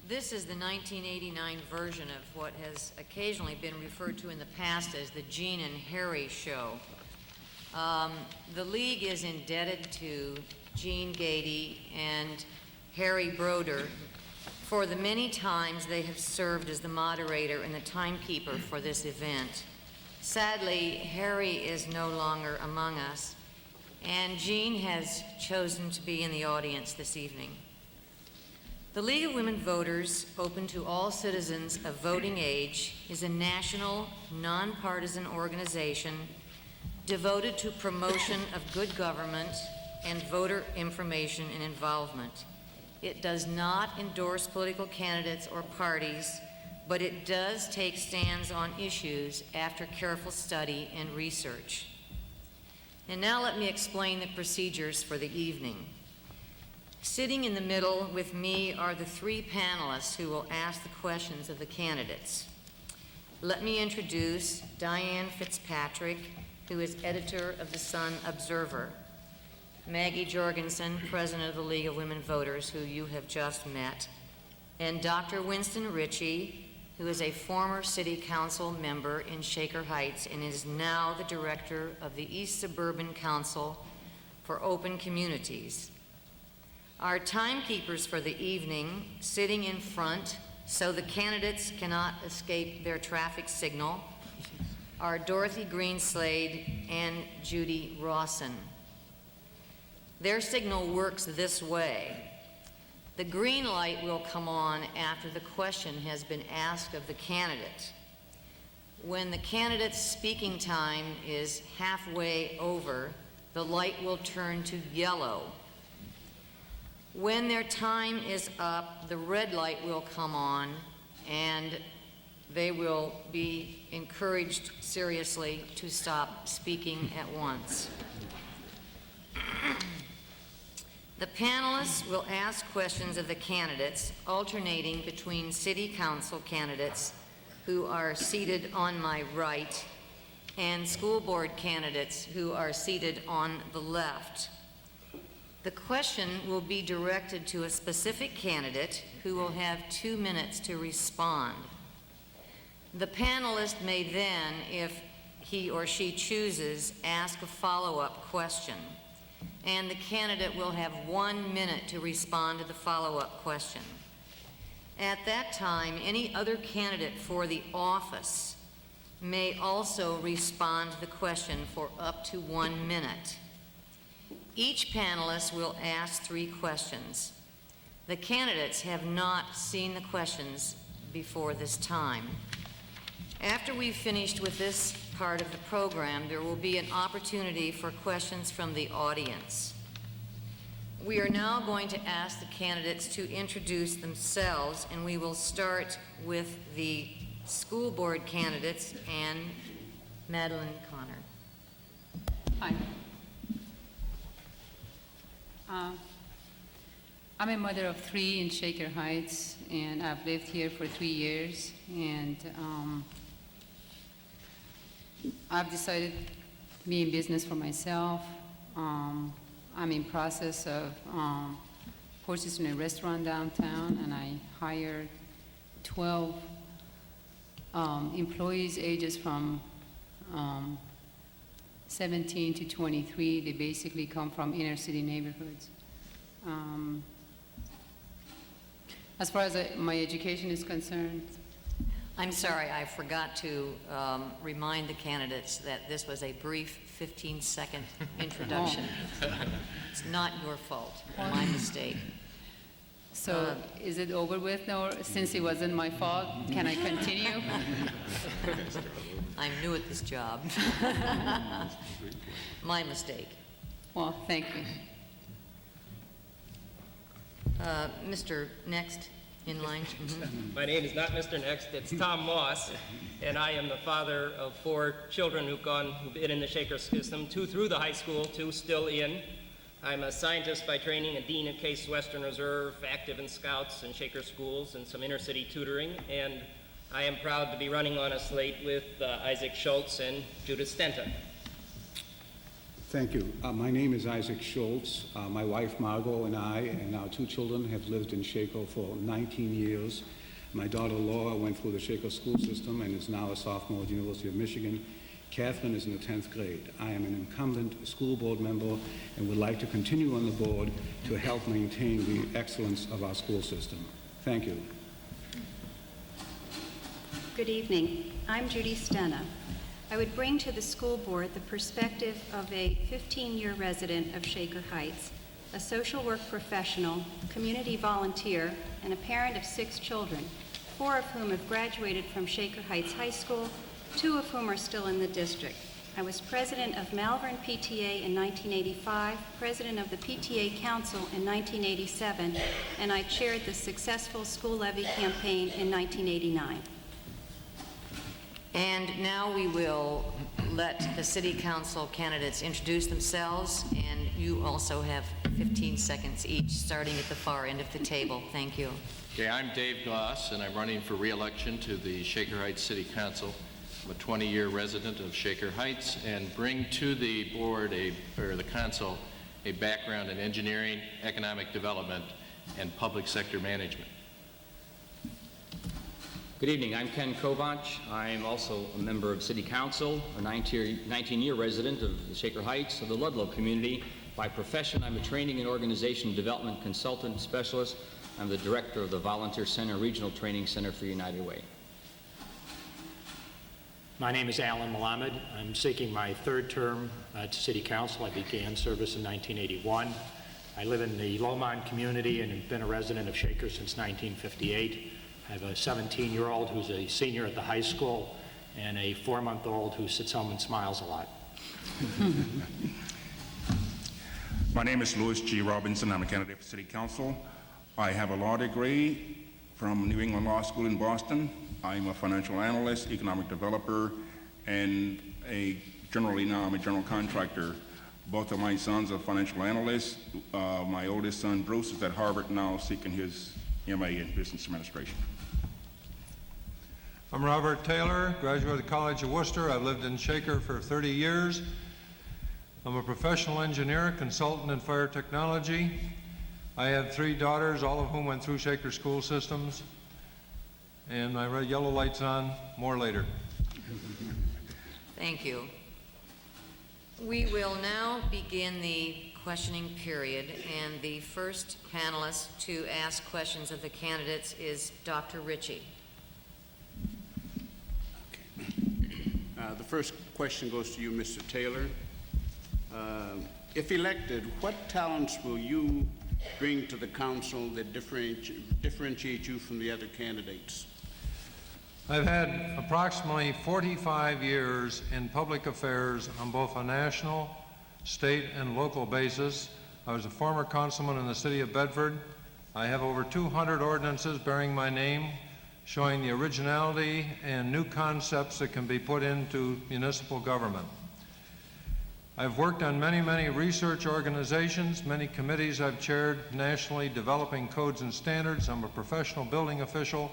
This is the 1989 version of what has occasionally been referred to in the past as the Gene and Harry Show. The League is indebted to Gene Gady and Harry Broder for the many times they have served as the moderator and the timekeeper for this event. Sadly, Harry is no longer among us, and Gene has chosen to be in the audience this evening. The League of Women Voters, open to all citizens of voting age, is a national, nonpartisan organization devoted to promotion of good government and voter information and involvement. It does not endorse political candidates or parties, but it does take stands on issues after careful study and research. And now let me explain the procedures for the evening. Sitting in the middle with me are the three panelists who will ask the questions of the candidates. Let me introduce Diane Fitzpatrick, who is editor of the Sun Observer, Maggie Jorgensen, president of the League of Women Voters, who you have just met, and Dr. Winston Ritchie, who is a former city council member in Shaker Heights and is now the director of the East Suburban Council for Open Communities. Our timekeepers for the evening, sitting in front so the candidates cannot escape their traffic signal, are Dorothy Greenslade and Judy Rawson. Their signal works this way. The green light will come on after the question has been asked of the candidate. When the candidate's speaking time is halfway over, the light will turn to yellow. When their time is up, the red light will come on and they will be encouraged seriously to stop speaking at once. The panelists will ask questions of the candidates, alternating between city council candidates who are seated on my right and school board candidates who are seated on the left. The question will be directed to a specific candidate who will have 2 minutes to respond. The panelist may then, if he or she chooses, ask a follow-up question, and the candidate will have 1 minute to respond to the follow-up question. At that time, any other candidate for the office may also respond to the question for up to 1 minute. Each panelist will ask 3 questions. The candidates have not seen the questions before this time. After we've finished with this part of the program, there will be an opportunity for questions from the audience. We are now going to ask the candidates to introduce themselves, and we will start with the school board candidates and Madeline Connor. Hi. I'm a mother of 3 in Shaker Heights, and I've lived here for 3 years, and I've decided to be in business for myself. I'm in process of purchasing a restaurant downtown, and I hired 12 employees ages from 17 to 23. They basically come from inner city neighborhoods. As far as my education is concerned, I'm sorry, I forgot to remind the candidates that this was a brief 15-second introduction. It's not your fault, my mistake. So is it over with now, since it wasn't my fault? Can I continue? I'm new at this job. My mistake. Well, thank you. Mr. Next in line. My name is not Mr. Next, it's Tom Moss, and I am the father of 4 children who've been in the Shaker system, 2 through the high school, 2 still in. I'm a scientist by training, a dean of Case Western Reserve, active in Scouts and Shaker schools and some inner city tutoring, and I am proud to be running on a slate with Isaac Schultz and Judith Stenta. Thank you. My name is Isaac Schultz. My wife Margot and I and our 2 children have lived in Shaco for 19 years. My daughter Laura went through the Shaco school system and is now a sophomore at the University of Michigan. Catherine is in the 10th grade. I am an incumbent school board member and would like to continue on the board to help maintain the excellence of our school system. Thank you. Good evening. I'm Judy Stena. I would bring to the school board the perspective of a 15-year resident of Shaker Heights, a social work professional, community volunteer, and a parent of 6 children, 4 of whom have graduated from Shaker Heights High School, 2 of whom are still in the district. I was president of Malvern PTA in 1985, president of the PTA Council in 1987, and I chaired the successful school levy campaign in 1989. And now we will let the city council candidates introduce themselves, and you also have 15 seconds each, starting at the far end of the table. Thank you. Okay, I'm Dave Goss, and I'm running for re-election to the Shaker Heights City Council. I'm a 20-year resident of Shaker Heights and bring to the board, or the council, a background in engineering, economic development, and public sector management. Good evening. I'm Ken Kovach. I'm also a member of City Council, a 19-year resident of the Shaker Heights of the Ludlow community. By profession, I'm a training and organization development consultant specialist. I'm the director of the Volunteer Center Regional Training Center for United Way. My name is Alan Malamed. I'm seeking my 3rd term to City Council. I began service in 1981. I live in the Lomond community and have been a resident of Shaker since 1958. I have a 17-year-old who's a senior at the high school and a 4-month-old who sits home and smiles a lot. My name is Louis G. Robinson. I'm a candidate for City Council. I have a law degree from New England Law School in Boston. I'm a financial analyst, economic developer, and generally now I'm a general contractor. Both of my sons are financial analysts. My oldest son, Bruce, is at Harvard now seeking his MA in Business Administration. I'm Robert Taylor, graduate of the College of Worcester. I've lived in Shaker for 30 years. I'm a professional engineer, consultant in fire technology. I have 3 daughters, all of whom went through Shaker school systems. And my red yellow light's on, more later. Thank you. We will now begin the questioning period, and the first panelist to ask questions of the candidates is Dr. Ritchie. The first question goes to you, Mr. Taylor. If elected, what talents will you bring to the council that differentiate you from the other candidates? I've had approximately 45 years in public affairs on both a national, state, and local basis. I was a former councilman in the city of Bedford. I have over 200 ordinances bearing my name, showing the originality and new concepts that can be put into municipal government. I've worked on many research organizations, many committees I've chaired nationally developing codes and standards. I'm a professional building official,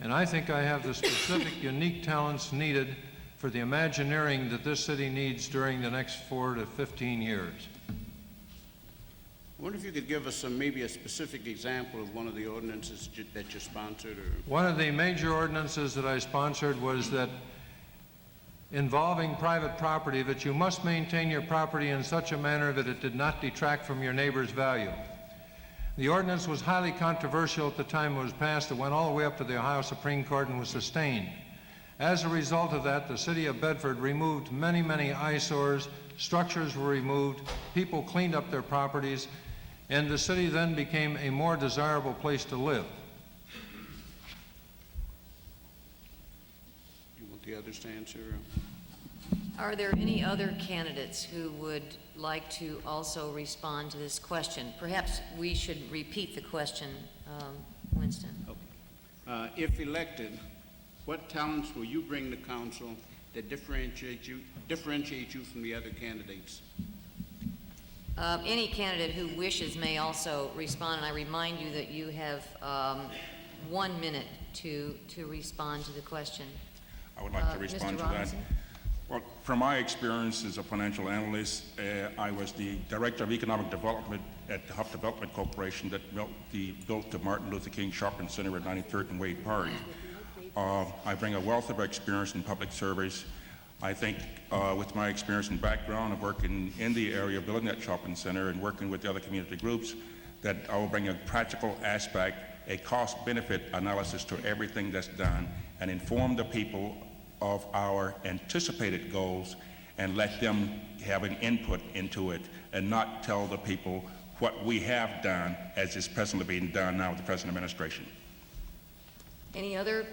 and I think I have the specific unique talents needed for the Imagineering that this city needs during the next 4 to 15 years. I wonder if you could give us maybe a specific example of one of the ordinances that you sponsored. One of the major ordinances that I sponsored was that involving private property, that you must maintain your property in such a manner that it did not detract from your neighbor's value. The ordinance was highly controversial at the time it was passed. It went all the way up to the Ohio Supreme Court and was sustained. As a result of that, the city of Bedford removed many eyesores, structures were removed, people cleaned up their properties, and the city then became a more desirable place to live. You want the others to answer? Are there any other candidates who would like to also respond to this question? Perhaps we should repeat the question, Winston. Okay. If elected, what talents will you bring to council that differentiate you from the other candidates? Any candidate who wishes may also respond, and I remind you that you have 1 minute to respond to the question. I would like to respond to that. Well, from my experience as a financial analyst, I was the Director of Economic Development at the Huff Development Corporation that built the Martin Luther King Shopping Center at 93rd and Wade Park. I bring a wealth of experience in public service. I think with my experience and background of working in the area, building that shopping center and working with the other community groups, that I will bring a practical aspect, a cost-benefit analysis to everything that's done, and inform the people of our anticipated goals and let them have an input into it and not tell the people what we have done as is presently being done now with the present administration. Any other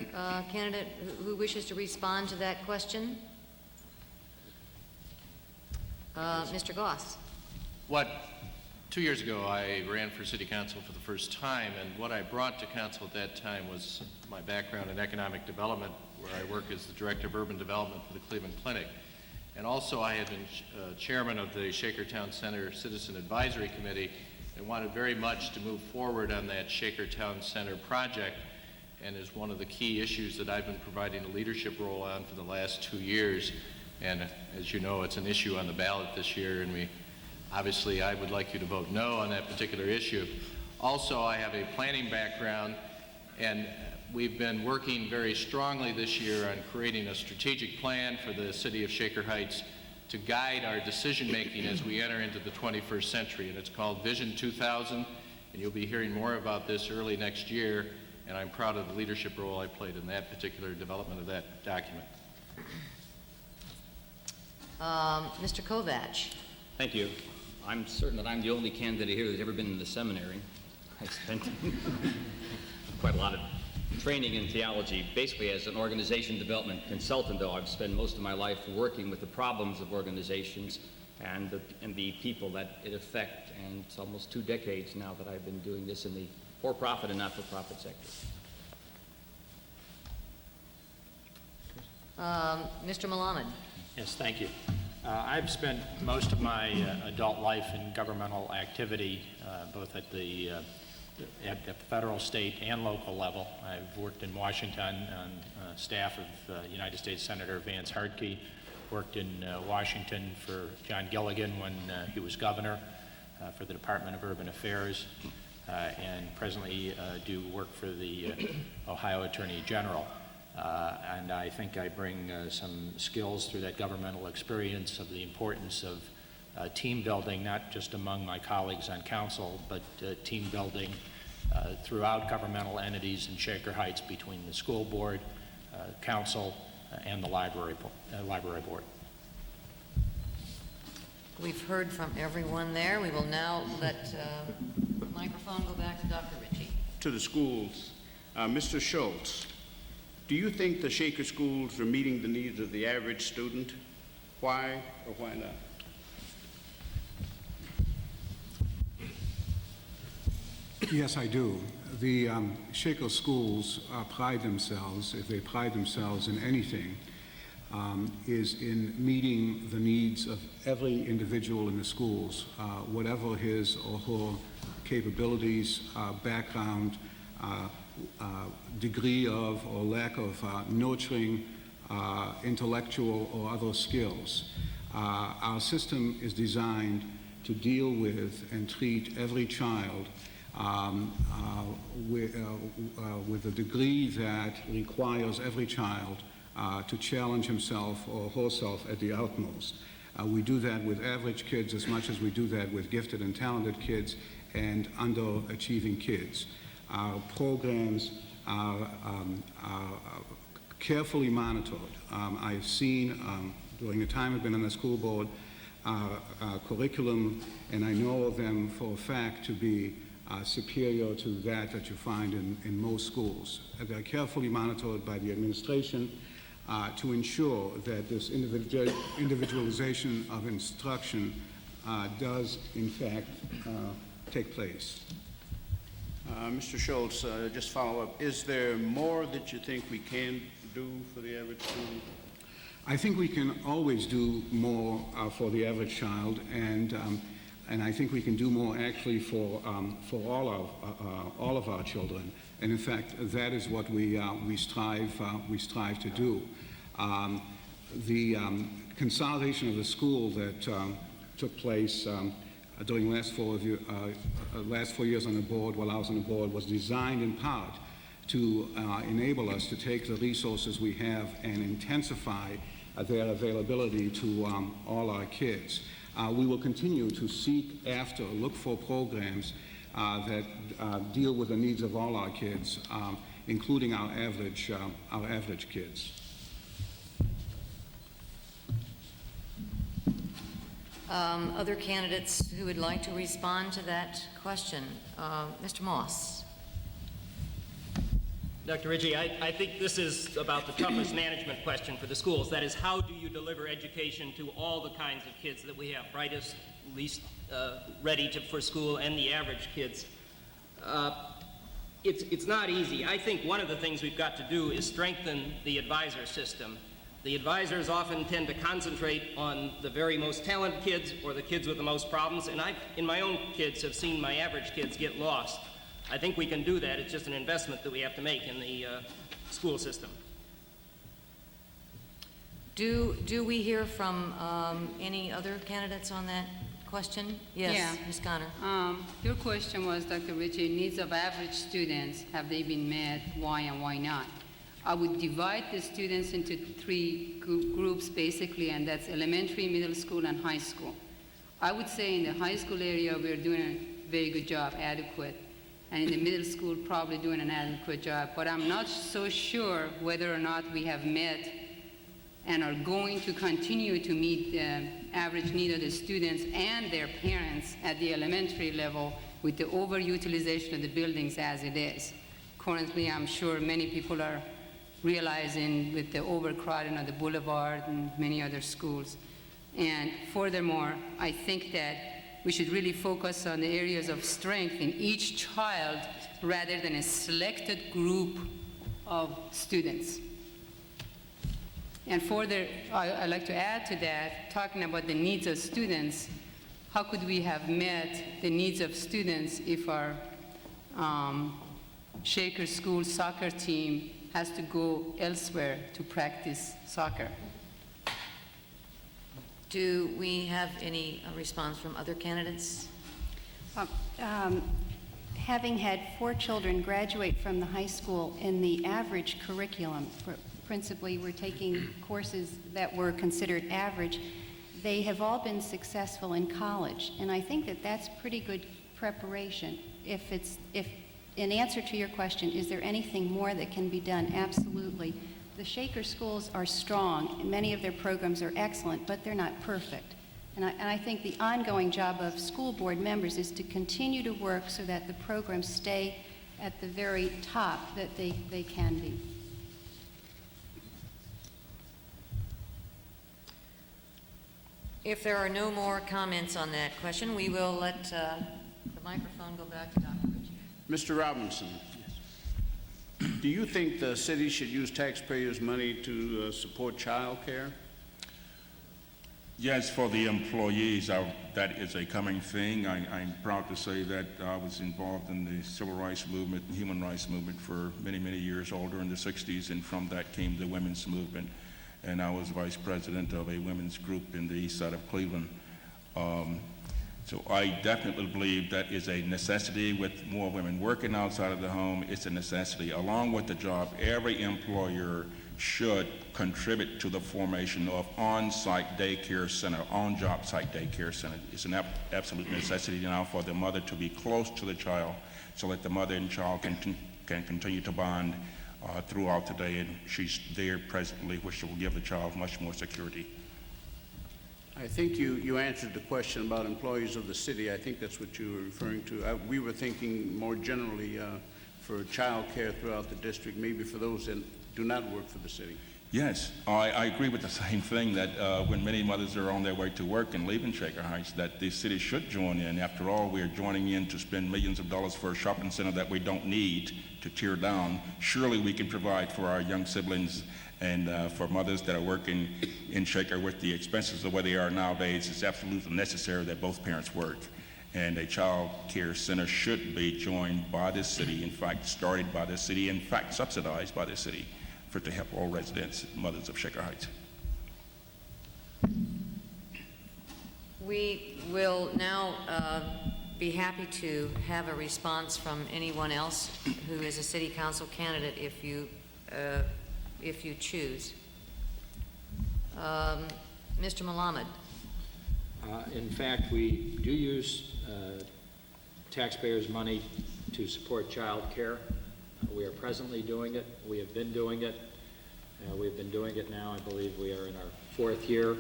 candidate who wishes to respond to that question? Mr. Goss. 2 years ago, I ran for city council for the first time, and what I brought to council at that time was my background in economic development, where I work as the Director of Urban Development for the Cleveland Clinic. And also I had been chairman of the Shaker Town Center Citizen Advisory Committee and wanted very much to move forward on that Shaker Town Center project, and is one of the key issues that I've been providing a leadership role on for the last 2 years. And as you know, it's an issue on the ballot this year, and obviously I would like you to vote no on that particular issue. Also, I have a planning background, and we've been working very strongly this year on creating a strategic plan for the city of Shaker Heights to guide our decision-making as we enter into the 21st century, and it's called Vision 2000, and you'll be hearing more about this early next year, and I'm proud of the leadership role I played in that particular development of that document. Mr. Kovach. Thank you. I'm certain that I'm the only candidate here that's ever been in the seminary. I spent quite a lot of training in theology. Basically, as an organization development consultant, though, I've spent most of my life working with the problems of organizations and the people that it affect. And it's almost 2 decades now that I've been doing this in the for-profit and not-for-profit sector. Mr. Malamed. Yes, thank you. I've spent most of my adult life in governmental activity, both at the federal, state, and local level. I've worked in Washington on staff of United States Senator Vance Hartke, worked in Washington for John Gilligan when he was governor for the Department of Urban Affairs, and presently do work for the Ohio Attorney General. And I think I bring some skills through that governmental experience of the importance of team building, not just among my colleagues on council, but team building throughout governmental entities in Shaker Heights between the school board, council, and the library board. We've heard from everyone there. We will now let the microphone go back to Dr. Ritchie. To the schools, Mr. Schultz, do you think the Shaker schools are meeting the needs of the average student? Why or why not? Yes, I do. The Shaker schools pride themselves, if they pride themselves in anything, is in meeting the needs of every individual in the schools, whatever his or her capabilities, background, degree of or lack of nurturing, intellectual or other skills. Our system is designed to deal with and treat every child with a degree that requires every child to challenge himself or herself at the utmost. We do that with average kids as much as we do that with gifted and talented kids and underachieving kids. Our programs are carefully monitored. I've seen, during the time I've been on the school board, curriculum, and I know them for a fact to be superior to that you find in most schools. They're carefully monitored by the administration to ensure that this individualization of instruction does, in fact, take place. Mr. Schultz, just follow up. Is there more that you think we can do for the average student? I think we can always do more for the average child, and I think we can do more actually for all of our children. And in fact, that is what we strive to do. The consolidation of the school that took place during the last 4 years on the board, while I was on the board, was designed in part to enable us to take the resources we have and intensify their availability to all our kids. We will continue to seek after, look for programs that deal with the needs of all our kids, including our average kids. Other candidates who would like to respond to that question? Mr. Moss. Dr. Ritchie, I think this is about the toughest management question for the schools. That is, how do you deliver education to all the kinds of kids that we have, brightest, least ready for school, and the average kids? It's not easy. I think one of the things we've got to do is strengthen the advisor system. The advisors often tend to concentrate on the very most talented kids or the kids with the most problems, and I, in my own kids, have seen my average kids get lost. I think we can do that. It's just an investment that we have to make in the school system. Do we hear from any other candidates on that question? Yes, Yeah. Ms. Connor. Your question was, Dr. Ritchie, needs of average students, have they been met, why and why not? I would divide the students into 3 groups basically, and that's elementary, middle school, and high school. I would say in the high school area, we're doing a very good job, adequate. And in the middle school, probably doing an adequate job. But I'm not so sure whether or not we have met and are going to continue to meet the average need of the students and their parents at the elementary level with the overutilization of the buildings as it is. Currently, I'm sure many people are realizing with the overcrowding of the boulevard and many other schools. And furthermore, I think that we should really focus on the areas of strength in each child rather than a selected group of students. And further, I'd like to add to that, talking about the needs of students, how could we have met the needs of students if our Shaker School soccer team has to go elsewhere to practice soccer? Do we have any response from other candidates? Having had 4 children graduate from the high school in the average curriculum, principally we're taking courses that were considered average, they have all been successful in college. And I think that that's pretty good preparation. If in answer to your question, is there anything more that can be done? Absolutely. The Shaker schools are strong, and many of their programs are excellent, but they're not perfect. And I think the ongoing job of school board members is to continue to work so that the programs stay at the very top that they can be. If there are no more comments on that question, we will let the microphone go back to Dr. Ritchie. Mr. Robinson, do you think the city should use taxpayers' money to support child care? Yes, for the employees, that is a coming thing. I'm proud to say that I was involved in the civil rights movement and human rights movement for many, many years, all during the 60s, and from that came the women's movement. And I was vice president of a women's group in the east side of Cleveland. So I definitely believe that is a necessity. With more women working outside of the home, it's a necessity. Along with the job, every employer should contribute to the formation of on-site daycare center, on-job site daycare center. It's an absolute necessity now for the mother to be close to the child so that the mother and child can continue to bond throughout the day, and she's there presently, which will give the child much more security. I think you answered the question about employees of the city. I think that's what you were referring to. We were thinking more generally for child care throughout the district, maybe for those that do not work for the city. Yes, I agree with the same thing, that when many mothers are on their way to work and leaving Shaker Heights, that the city should join in. After all, we're joining in to spend millions of dollars for a shopping center that we don't need to tear down. Surely we can provide for our young siblings and for mothers that are working in Shaker with the expenses the way they are nowadays. It's absolutely necessary that both parents work. And a child care center should be joined by the city, in fact, started by the city, in fact, subsidized by the city, to help all residents, mothers of Shaker Heights. We will now be happy to have a response from anyone else who is a city council candidate if you choose. Mr. Malamed. In fact, we do use taxpayers' money to support child care. We are presently doing it. We have been doing it. We've been doing it now, I believe we are in our 4th year.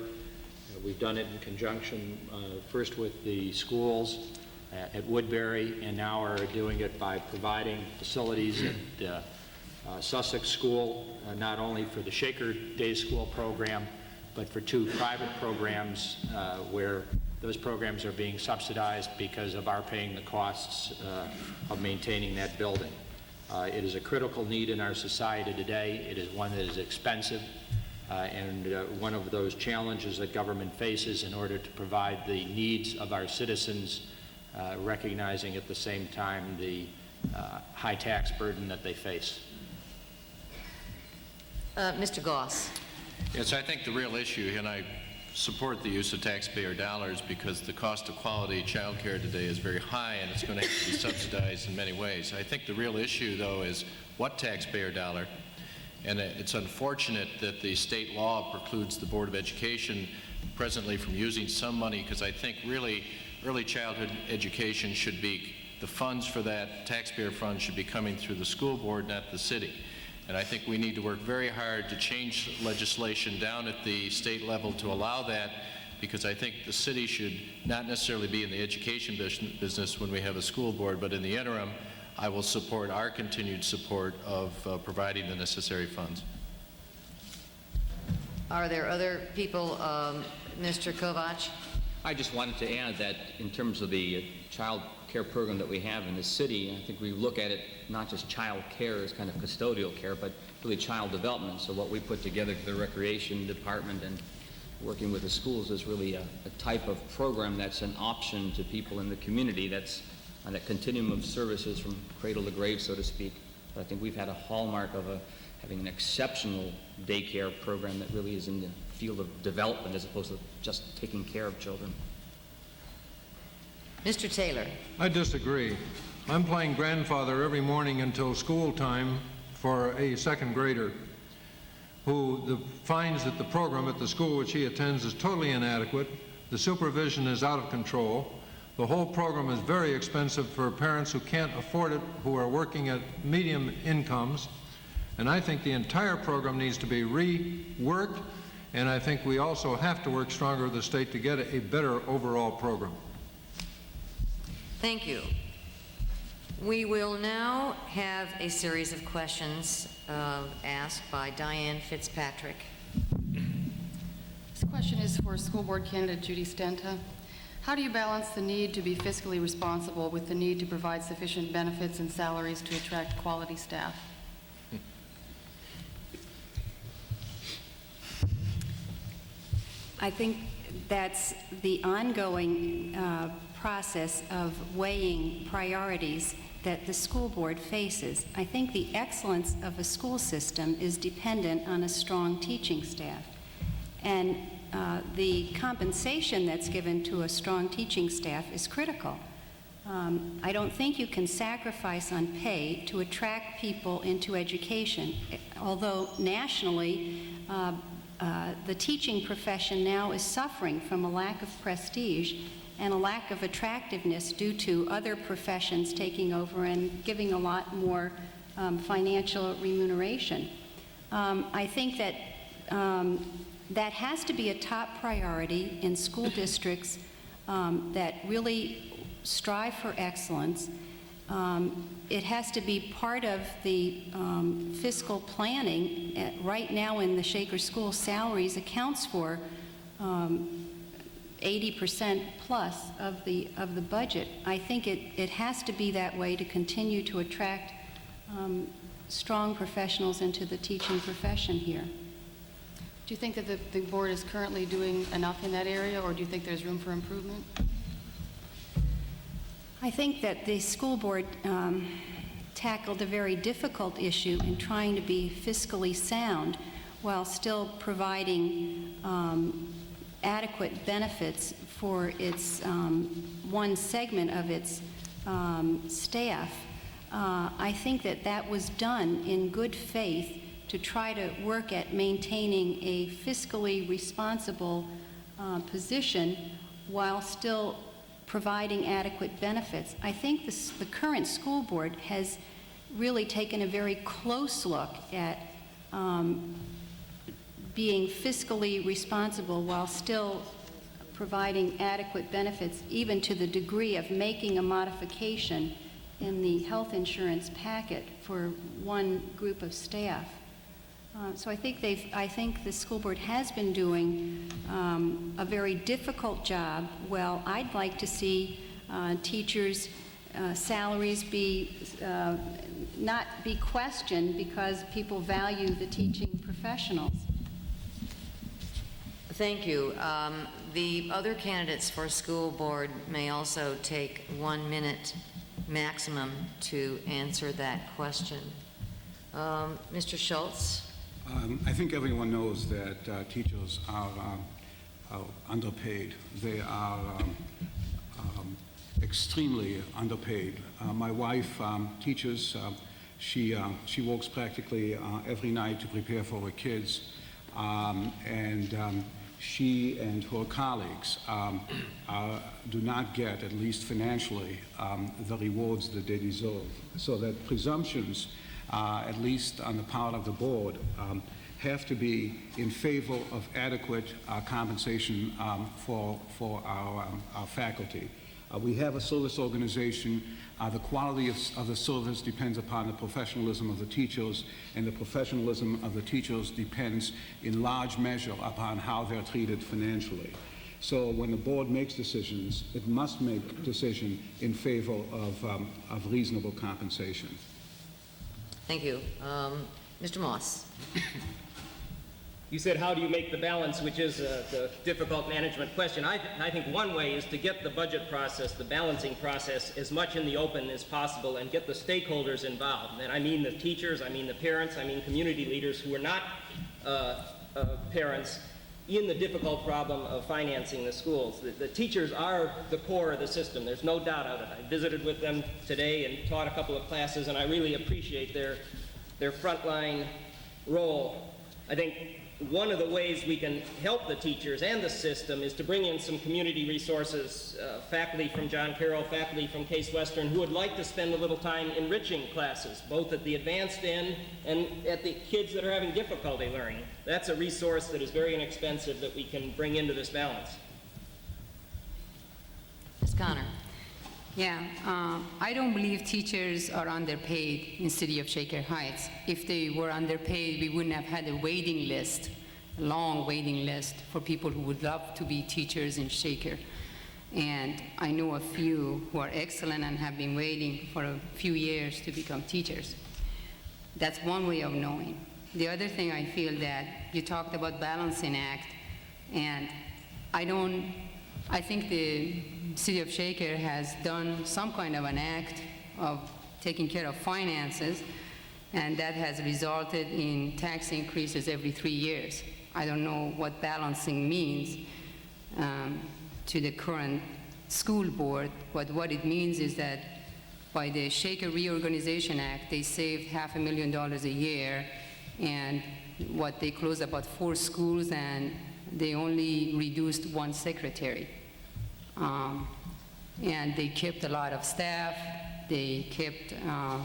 We've done it in conjunction first with the schools at Woodbury, and now are doing it by providing facilities at Sussex School, not only for the Shaker Day School program, but for 2 private programs where those programs are being subsidized because of our paying the costs of maintaining that building. It is a critical need in our society today. It is one that is expensive, and one of those challenges that government faces in order to provide the needs of our citizens, recognizing at the same time the high tax burden that they face. Mr. Goss. Yes, I think the real issue, and I support the use of taxpayer dollars because the cost of quality child care today is very high and it's going to have to be subsidized in many ways. I think the real issue, though, is what taxpayer dollar. And it's unfortunate that the state law precludes the Board of Education presently from using some money, because I think really early childhood education should be, the funds for that taxpayer fund should be coming through the school board, not the city. And I think we need to work very hard to change legislation down at the state level to allow that, because I think the city should not necessarily be in the education business when we have a school board, but in the interim, I will support our continued support of providing the necessary funds. Are there other people, Mr. Kovach? I just wanted to add that in terms of the child care program that we have in the city, I think we look at it not just child care as kind of custodial care, but really child development. So what we put together for the recreation department and working with the schools is really a type of program that's an option to people in the community that's on a continuum of services from cradle to grave, so to speak. But I think we've had a hallmark of having an exceptional daycare program that really is in the field of development as opposed to just taking care of children. Mr. Taylor. I disagree. I'm playing grandfather every morning until school time for a 2nd grader who finds that the program at the school which he attends is totally inadequate. The supervision is out of control. The whole program is very expensive for parents who can't afford it, who are working at medium incomes. And I think the entire program needs to be reworked, and I think we also have to work stronger with the state to get a better overall program. Thank you. We will now have a series of questions asked by Diane Fitzpatrick. This question is for school board candidate Judy Stenta. How do you balance the need to be fiscally responsible with the need to provide sufficient benefits and salaries to attract quality staff? I think that's the ongoing process of weighing priorities that the school board faces. I think the excellence of a school system is dependent on a strong teaching staff. And the compensation that's given to a strong teaching staff is critical. I don't think you can sacrifice on pay to attract people into education, although nationally the teaching profession now is suffering from a lack of prestige and a lack of attractiveness due to other professions taking over and giving a lot more financial remuneration. I think that that has to be a top priority in school districts that really strive for excellence. It has to be part of the fiscal planning. Right now in the Shaker School, salaries accounts for 80% plus of the budget. I think it has to be that way to continue to attract strong professionals into the teaching profession here. Do you think that the board is currently doing enough in that area, or do you think there's room for improvement? I think that the school board tackled a very difficult issue in trying to be fiscally sound while still providing adequate benefits for its one segment of its staff, I think that that was done in good faith to try to work at maintaining a fiscally responsible position while still providing adequate benefits. I think the current school board has really taken a very close look at being fiscally responsible while still providing adequate benefits, even to the degree of making a modification in the health insurance packet for one group of staff. So I think the school board has been doing a very difficult job. Well, I'd like to see teachers' salaries be not be questioned because people value the teaching professionals. Thank you. The other candidates for school board may also take 1 minute maximum to answer that question. Mr. Schultz? I think everyone knows that teachers are underpaid. They are extremely underpaid. My wife teaches. She works practically every night to prepare for her kids, and she and her colleagues do not get, at least financially, the rewards that they deserve. So that presumptions, at least on the part of the board, have to be in favor of adequate compensation for our faculty. We have a service organization. The quality of the service depends upon the professionalism of the teachers, and the professionalism of the teachers depends in large measure upon how they're treated financially. So when the board makes decisions, it must make a decision in favor of reasonable compensation. Thank you. Mr. Moss? You said, how do you make the balance, which is the difficult management question. I think one way is to get the budget process, the balancing process, as much in the open as possible and get the stakeholders involved. And I mean the teachers, I mean the parents, I mean community leaders who are not parents in the difficult problem of financing the schools. The teachers are the core of the system. There's no doubt of it. I visited with them today and taught a couple of classes, and I really appreciate their frontline role. I think one of the ways we can help the teachers and the system is to bring in some community resources, faculty from John Carroll, faculty from Case Western, who would like to spend a little time enriching classes, both at the advanced end and at the kids that are having difficulty learning. That's a resource that is very inexpensive that we can bring into this balance. Ms. Connor? Yeah, I don't believe teachers are underpaid in the city of Shaker Heights. If they were underpaid, we wouldn't have had a waiting list, a long waiting list for people who would love to be teachers in Shaker. And I know a few who are excellent and have been waiting for a few years to become teachers. That's one way of knowing. The other thing I feel that you talked about balancing act, and I think the city of Shaker has done some kind of an act of taking care of finances, and that has resulted in tax increases every 3 years. I don't know what balancing means to the current school board, but what it means is that by the Shaker Reorganization Act, they saved $500,000 a year, and they closed about 4 schools, and they only reduced 1 secretary. And they kept a lot of staff. They kept a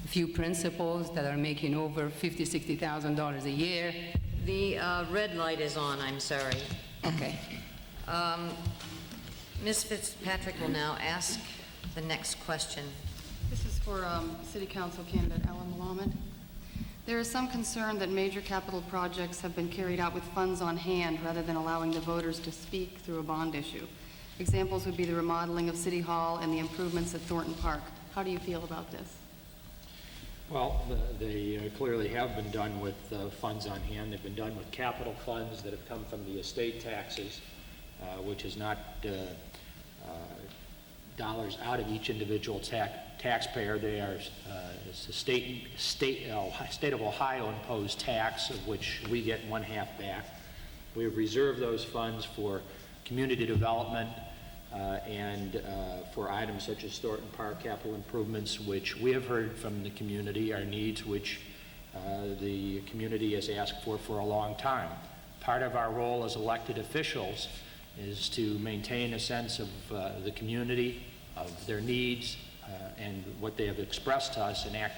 few principals that are making over $50,000, $60,000 a year. The red light is on, I'm sorry. Okay. Ms. Fitzpatrick will now ask the next question. This is for City Council candidate Alan Melamed. There is some concern that major capital projects have been carried out with funds on hand rather than allowing the voters to speak through a bond issue. Examples would be the remodeling of City Hall and the improvements at Thornton Park. How do you feel about this? Well, they clearly have been done with funds on hand. They've been done with capital funds that have come from the estate taxes, which is not dollars out of each individual taxpayer. They are state of Ohio imposed tax, of which we get 1/2 back. We have reserved those funds for community development and for items such as Thornton Park capital improvements, which we have heard from the community are needs which the community has asked for a long time. Part of our role as elected officials is to maintain a sense of the community, of their needs, and what they have expressed to us and act